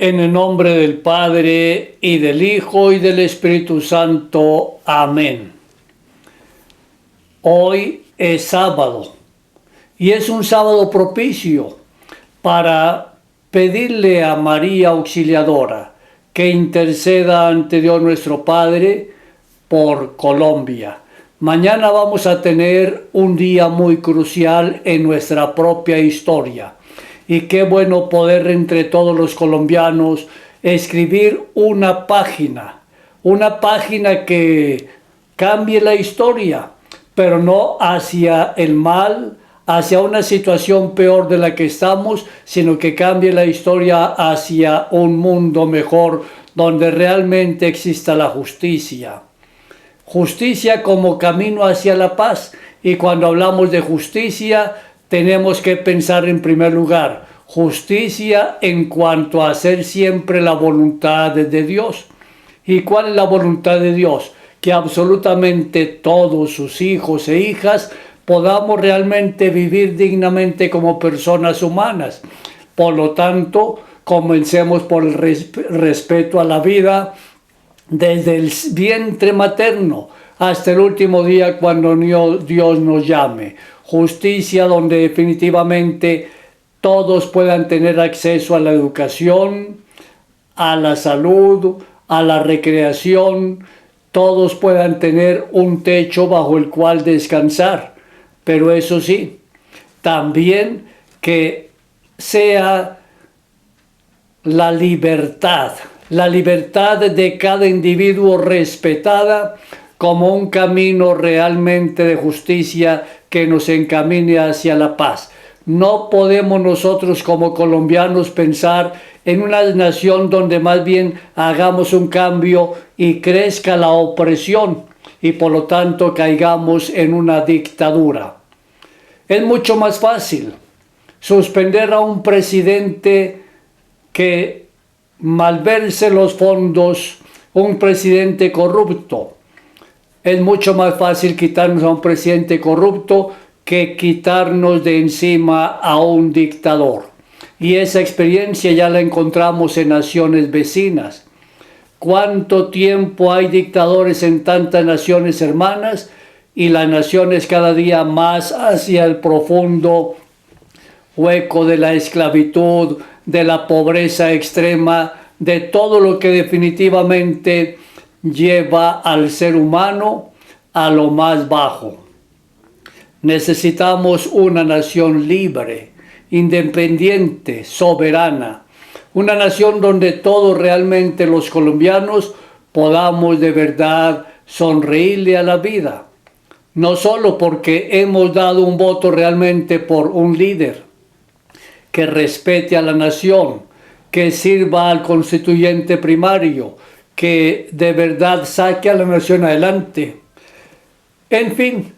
En el nombre del Padre, y del Hijo, y del Espíritu Santo. Amén. Hoy es sábado, y es un sábado propicio para pedirle a María Auxiliadora que interceda ante Dios nuestro Padre por Colombia. Mañana vamos a tener un día muy crucial en nuestra propia historia. Y qué bueno poder entre todos los colombianos escribir una página que cambie la historia, pero no hacia el mal, hacia una situación peor de la que estamos, sino que cambie la historia hacia un mundo mejor, donde realmente exista la justicia. Justicia como camino hacia la paz. Y cuando hablamos de justicia, tenemos que pensar en primer lugar, justicia en cuanto a hacer siempre la voluntad de Dios. ¿Y cuál es la voluntad de Dios? Que absolutamente todos sus hijos e hijas podamos realmente vivir dignamente como personas humanas. Por lo tanto, comencemos por el respeto a la vida, desde el vientre materno hasta el último día cuando Dios nos llame. Justicia donde definitivamente todos puedan tener acceso a la educación, a la salud, a la recreación, todos puedan tener un techo bajo el cual descansar. Pero eso sí, también que sea la libertad de cada individuo respetada como un camino realmente de justicia que nos encamine hacia la paz. No podemos nosotros como colombianos pensar en una nación donde más bien hagamos un cambio y crezca la opresión y por lo tanto caigamos en una dictadura. Es mucho más fácil suspender a un presidente que malverse los fondos, un presidente corrupto. Es mucho más fácil quitarnos a un presidente corrupto que quitarnos de encima a un dictador. Y esa experiencia ya la encontramos en naciones vecinas. ¿Cuánto tiempo hay dictadores en tantas naciones hermanas? Y las naciones cada día más hacia el profundo hueco de la esclavitud, de la pobreza extrema, de todo lo que definitivamente lleva al ser humano a lo más bajo. Necesitamos una nación libre, independiente, soberana, una nación donde todos realmente los colombianos podamos de verdad sonreírle a la vida, no solo porque hemos dado un voto realmente por un líder que respete a la nación, que sirva al constituyente primario, que de verdad saque a la nación adelante. En fin,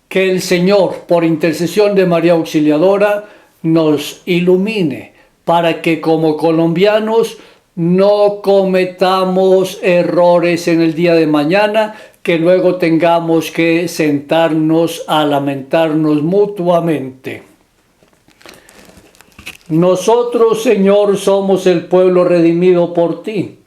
que el Señor, por intercesión de María Auxiliadora, nos ilumine para que como colombianos no cometamos errores en el día de mañana, que luego tengamos que sentarnos a lamentarnos mutuamente. Nosotros, Señor, somos el pueblo redimido por ti.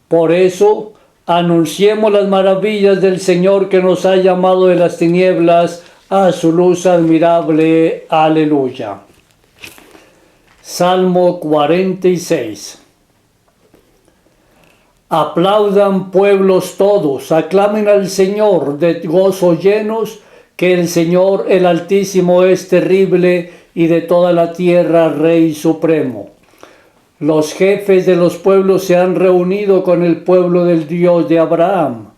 Por eso, anunciemos las maravillas del Señor que nos ha llamado de las tinieblas a su luz admirable. Aleluya. Salmo 46. Aplaudan pueblos todos, aclamen al Señor de gozo llenos, que el Señor, el Altísimo, es terrible y de toda la tierra Rey supremo. Los jefes de los pueblos se han reunido con el pueblo del Dios de Abraham,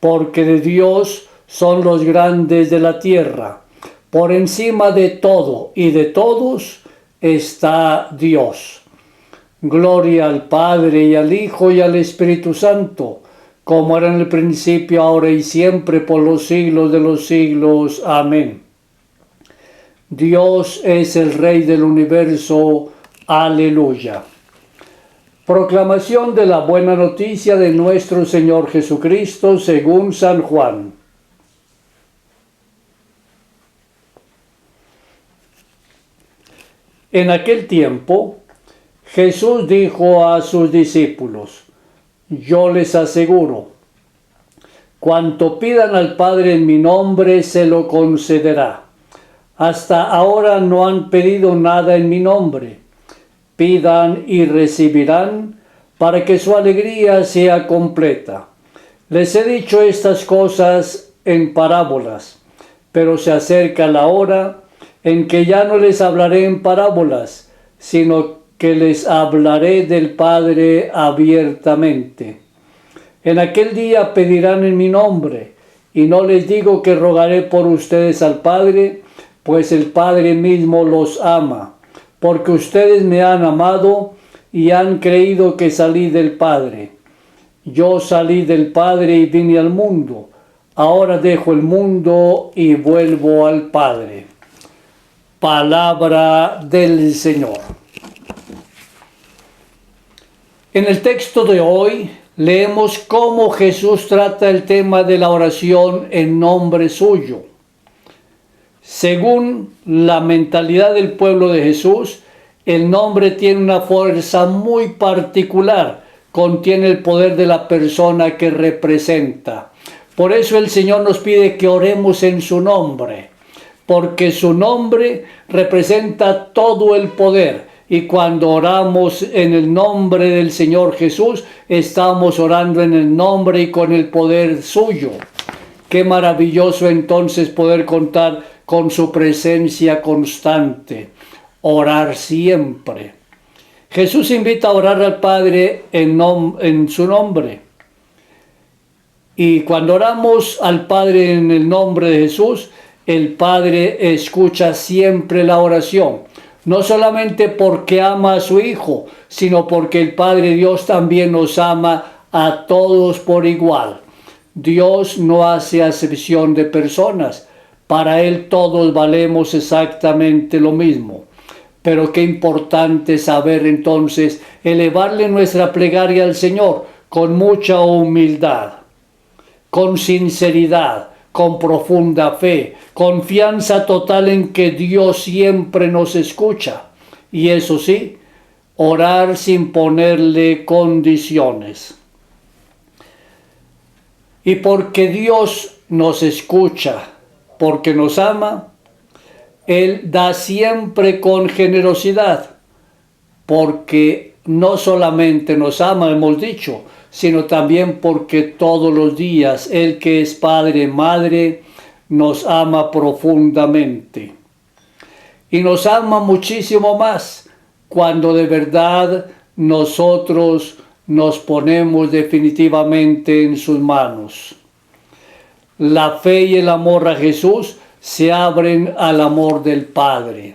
porque de Dios son los grandes de la tierra. Por encima de todo y de todos está Dios. Gloria al Padre y al Hijo y al Espíritu Santo, como era en el principio, ahora y siempre, por los siglos de los siglos. Amén. Dios es el Rey del universo. Aleluya. Proclamación de la buena noticia de nuestro Señor Jesucristo según San Juan. En aquel tiempo, Jesús dijo a sus discípulos: yo les aseguro, cuanto pidan al Padre en mi nombre, se lo concederá. Hasta ahora no han pedido nada en mi nombre. Pidan y recibirán, para que su alegría sea completa. Les he dicho estas cosas en parábolas, pero se acerca la hora en que ya no les hablaré en parábolas, sino que les hablaré del Padre abiertamente. En aquel día pedirán en mi nombre, y no les digo que rogaré por ustedes al Padre, pues el Padre mismo los ama, porque ustedes me han amado y han creído que salí del Padre. Yo salí del Padre y vine al mundo. Ahora dejo el mundo y vuelvo al Padre. Palabra del Señor. En el texto de hoy leemos cómo Jesús trata el tema de la oración en nombre suyo. Según la mentalidad del pueblo de Jesús, el nombre tiene una fuerza muy particular, contiene el poder de la persona que representa. Por eso el Señor nos pide que oremos en su nombre, porque su nombre representa todo el poder. Y cuando oramos en el nombre del Señor Jesús, estamos orando en el nombre y con el poder suyo. Qué maravilloso entonces poder contar con su presencia constante, orar siempre. Jesús invita a orar al Padre en su nombre. Y cuando oramos al Padre en el nombre de Jesús, el Padre escucha siempre la oración. No solamente porque ama a su Hijo, sino porque el Padre Dios también nos ama a todos por igual. Dios no hace acepción de personas. Para Él todos valemos exactamente lo mismo. Pero qué importante saber entonces elevarle nuestra plegaria al Señor con mucha humildad, con sinceridad, con profunda fe, confianza total en que Dios siempre nos escucha. Y eso sí, orar sin ponerle condiciones. Y porque Dios nos escucha, porque nos ama, Él da siempre con generosidad, porque no solamente nos ama, hemos dicho, sino también porque todos los días Él, que es Padre, Madre, nos ama profundamente. Y nos ama muchísimo más cuando de verdad nosotros nos ponemos definitivamente en sus manos. La fe y el amor a Jesús se abren al amor del Padre.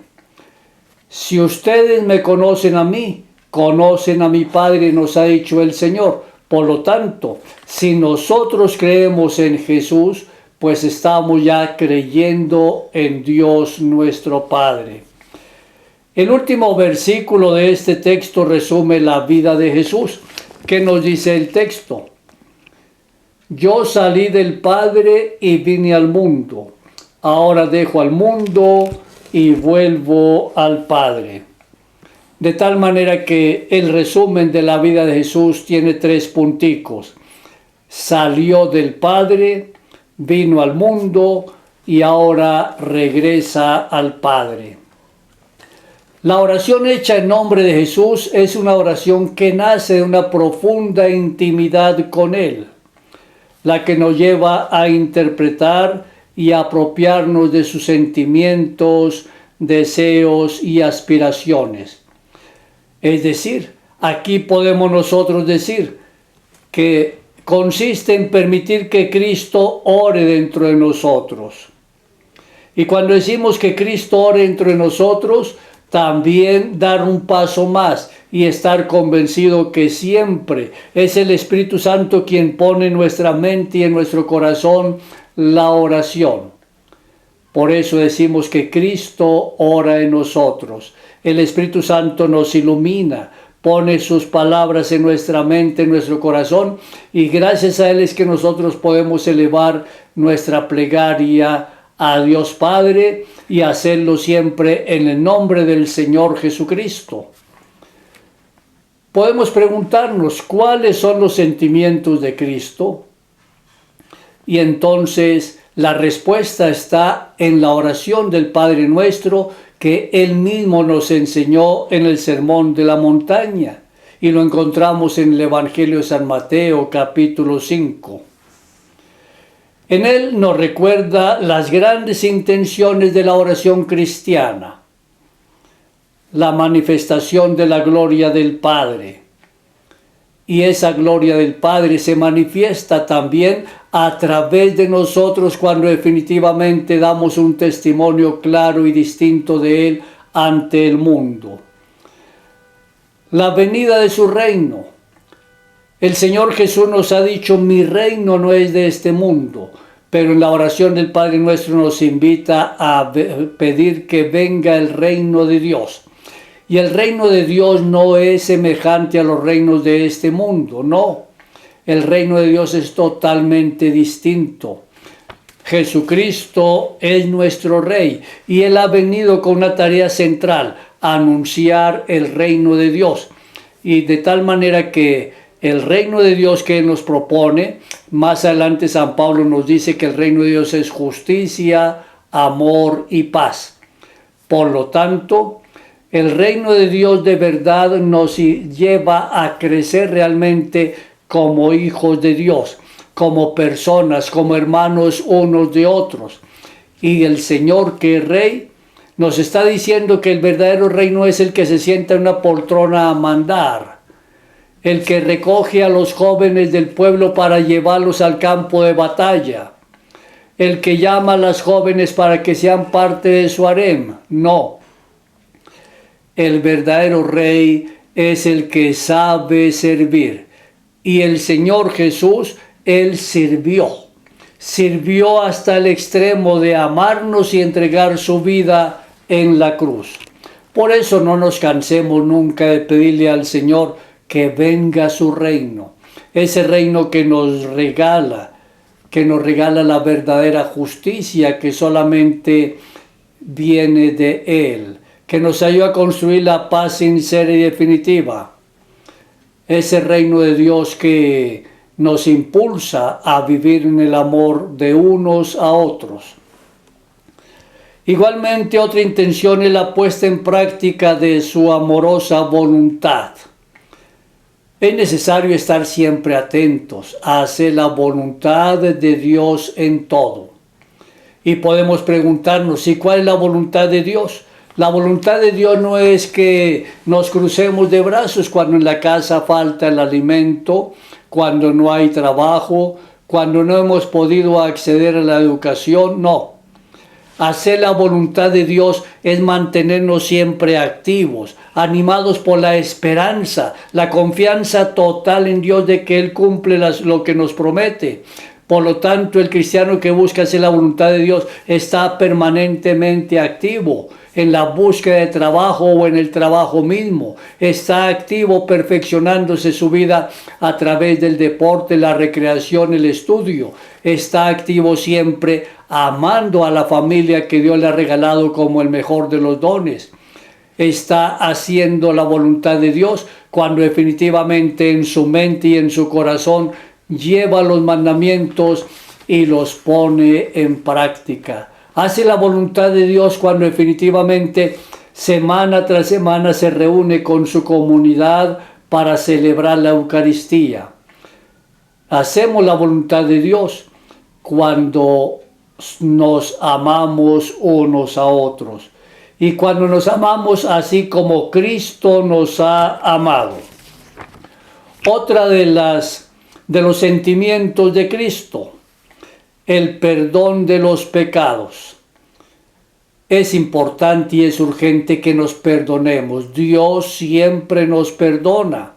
Si ustedes me conocen a mí, conocen a mi Padre, nos ha dicho el Señor. Por lo tanto, si nosotros creemos en Jesús, pues estamos ya creyendo en Dios nuestro Padre. El último versículo de este texto resume la vida de Jesús. ¿Qué nos dice el texto? Yo salí del Padre y vine al mundo. Ahora dejo al mundo y vuelvo al Padre. De tal manera que el resumen de la vida de Jesús tiene 3 punticos. Salió del Padre, vino al mundo y ahora regresa al Padre. La oración hecha en nombre de Jesús es una oración que nace de una profunda intimidad con Él, la que nos lleva a interpretar y apropiarnos de sus sentimientos, deseos y aspiraciones. Es decir, aquí podemos nosotros decir que consiste en permitir que Cristo ore dentro de nosotros. Y cuando decimos que Cristo ore dentro de nosotros, también dar un paso más y estar convencido que siempre es el Espíritu Santo quien pone en nuestra mente y en nuestro corazón la oración. Por eso decimos que Cristo ora en nosotros. El Espíritu Santo nos ilumina, pone sus palabras en nuestra mente, en nuestro corazón, y gracias a Él es que nosotros podemos elevar nuestra plegaria a Dios Padre y hacerlo siempre en el nombre del Señor Jesucristo. Podemos preguntarnos cuáles son los sentimientos de Cristo, y entonces la respuesta está en la oración del Padre Nuestro que Él mismo nos enseñó en el Sermón de la Montaña, y lo encontramos en el Evangelio de San Mateo, capítulo 5. En él nos recuerda las grandes intenciones de la oración cristiana, la manifestación de la gloria del Padre. Y esa gloria del Padre se manifiesta también a través de nosotros cuando definitivamente damos un testimonio claro y distinto de Él ante el mundo. La venida de su reino. El Señor Jesús nos ha dicho: mi reino no es de este mundo, pero en la oración del Padre Nuestro nos invita a pedir que venga el reino de Dios. Y el reino de Dios no es semejante a los reinos de este mundo, no. El reino de Dios es totalmente distinto. Jesucristo es nuestro Rey y Él ha venido con una tarea central: anunciar el reino de Dios. Y de tal manera que el reino de Dios que Él nos propone, más adelante San Pablo nos dice que el reino de Dios es justicia, amor y paz. Por lo tanto, el reino de Dios de verdad nos lleva a crecer realmente como hijos de Dios, como personas, como hermanos unos de otros. Y el Señor, que es Rey, nos está diciendo que el verdadero rey no es el que se sienta en una poltrona a mandar, el que recoge a los jóvenes del pueblo para llevarlos al campo de batalla, el que llama a las jóvenes para que sean parte de su harem. No. El verdadero rey es el que sabe servir. Y el Señor Jesús, Él sirvió hasta el extremo de amarnos y entregar su vida en la cruz. Por eso no nos cansemos nunca de pedirle al Señor que venga su reino, ese reino que nos regala la verdadera justicia que solamente viene de Él, que nos ayuda a construir la paz sincera y definitiva. Ese reino de Dios que nos impulsa a vivir en el amor de unos a otros. Igualmente, otra intención es la puesta en práctica de su amorosa voluntad. Es necesario estar siempre atentos a hacer la voluntad de Dios en todo. Y podemos preguntarnos: ¿y cuál es la voluntad de Dios? La voluntad de Dios no es que nos crucemos de brazos cuando en la casa falta el alimento, cuando no hay trabajo, cuando no hemos podido acceder a la educación. No. Hacer la voluntad de Dios es mantenernos siempre activos, animados por la esperanza, la confianza total en Dios de que Él cumple lo que nos promete. Por lo tanto, el cristiano que busca hacer la voluntad de Dios está permanentemente activo en la búsqueda de trabajo o en el trabajo mismo. Está activo perfeccionándose su vida a través del deporte, la recreación, el estudio. Está activo siempre amando a la familia que Dios le ha regalado como el mejor de los dones. Está haciendo la voluntad de Dios cuando definitivamente en su mente y en su corazón lleva los mandamientos y los pone en práctica. Hace la voluntad de Dios cuando definitivamente semana tras semana se reúne con su comunidad para celebrar la Eucaristía. Hacemos la voluntad de Dios cuando nos amamos unos a otros y cuando nos amamos así como Cristo nos ha amado. Otra de los sentimientos de Cristo, el perdón de los pecados. Es importante y es urgente que nos perdonemos. Dios siempre nos perdona.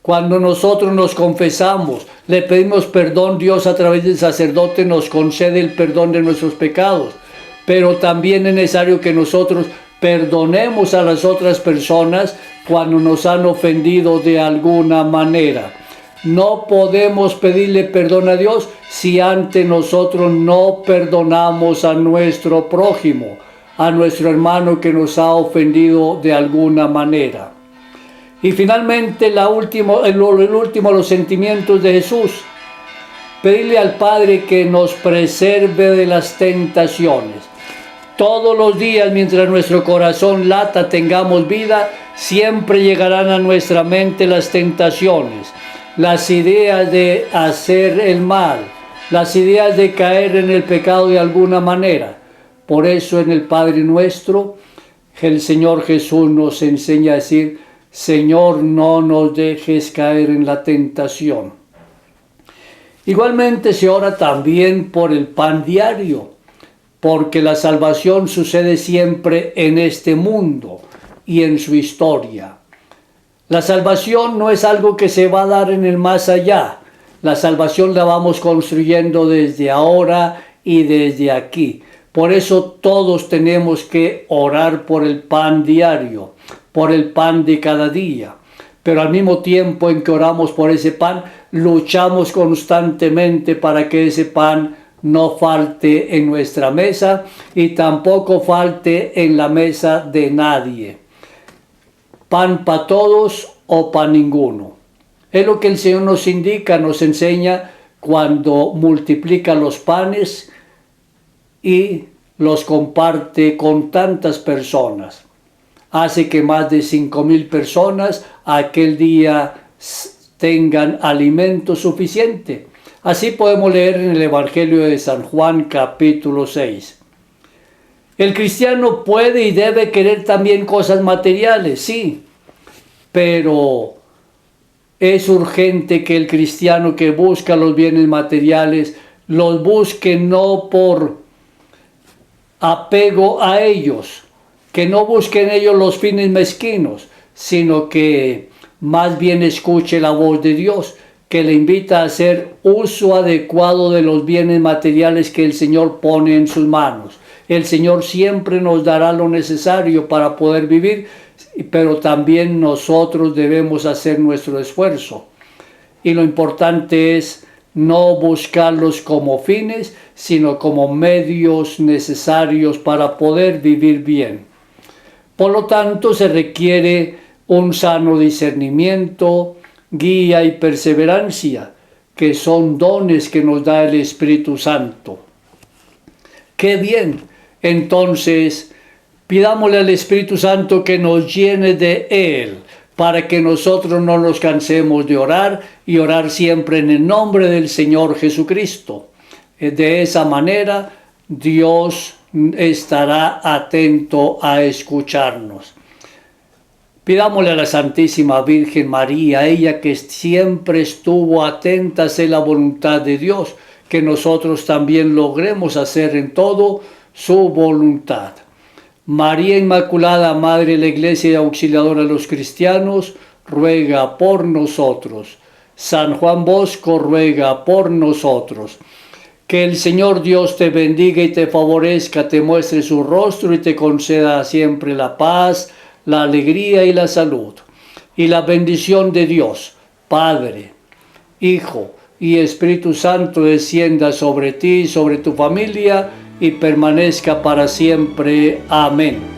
Cuando nosotros nos confesamos, le pedimos perdón, Dios a través del sacerdote nos concede el perdón de nuestros pecados. Pero también es necesario que nosotros perdonemos a las otras personas cuando nos han ofendido de alguna manera. No podemos pedirle perdón a Dios si ante nosotros no perdonamos a nuestro prójimo, a nuestro hermano que nos ha ofendido de alguna manera. Y finalmente el último, los sentimientos de Jesús. Pedirle al Padre que nos preserve de las tentaciones. Todos los días, mientras nuestro corazón lata, tengamos vida, siempre llegarán a nuestra mente las tentaciones, las ideas de hacer el mal, las ideas de caer en el pecado de alguna manera. Por eso en el Padre Nuestro, el Señor Jesús nos enseña a decir: Señor, no nos dejes caer en la tentación. Igualmente se ora también por el pan diario, porque la salvación sucede siempre en este mundo y en su historia. La salvación no es algo que se va a dar en el más allá. La salvación la vamos construyendo desde ahora y desde aquí. Por eso todos tenemos que orar por el pan diario, por el pan de cada día. Pero al mismo tiempo en que oramos por ese pan, luchamos constantemente para que ese pan no falte en nuestra mesa y tampoco falte en la mesa de nadie. Pan para todos o para ninguno. Es lo que el Señor nos indica, nos enseña cuando multiplica los panes y los comparte con tantas personas. Hace que más de 5,000 personas aquel día tengan alimento suficiente. Así podemos leer en el Evangelio de San Juan capítulo 6. El cristiano puede y debe querer también cosas materiales, sí, pero es urgente que el cristiano que busca los bienes materiales los busque no por apego a ellos, que no busquen ellos los fines mezquinos, sino que más bien escuche la voz de Dios, que le invita a hacer uso adecuado de los bienes materiales que el Señor pone en sus manos. El Señor siempre nos dará lo necesario para poder vivir, pero también nosotros debemos hacer nuestro esfuerzo. Y lo importante es no buscarlos como fines, sino como medios necesarios para poder vivir bien. Por lo tanto, se requiere un sano discernimiento, guía y perseverancia, que son dones que nos da el Espíritu Santo. ¡Qué bien! Entonces, pidámosle al Espíritu Santo que nos llene de Él, para que nosotros no nos cansemos de orar y orar siempre en el nombre del Señor Jesucristo. De esa manera, Dios estará atento a escucharnos. Pidámosle a la Santísima Virgen María, ella que siempre estuvo atenta a hacer la voluntad de Dios, que nosotros también logremos hacer en todo su voluntad. María Inmaculada, Madre de la Iglesia y Auxiliadora de los cristianos, ruega por nosotros. San Juan Bosco, ruega por nosotros. Que el Señor Dios te bendiga y te favorezca, te muestre su rostro y te conceda siempre la paz, la alegría y la salud. Y la bendición de Dios, Padre, Hijo y Espíritu Santo descienda sobre ti y sobre tu familia y permanezca para siempre. Amén.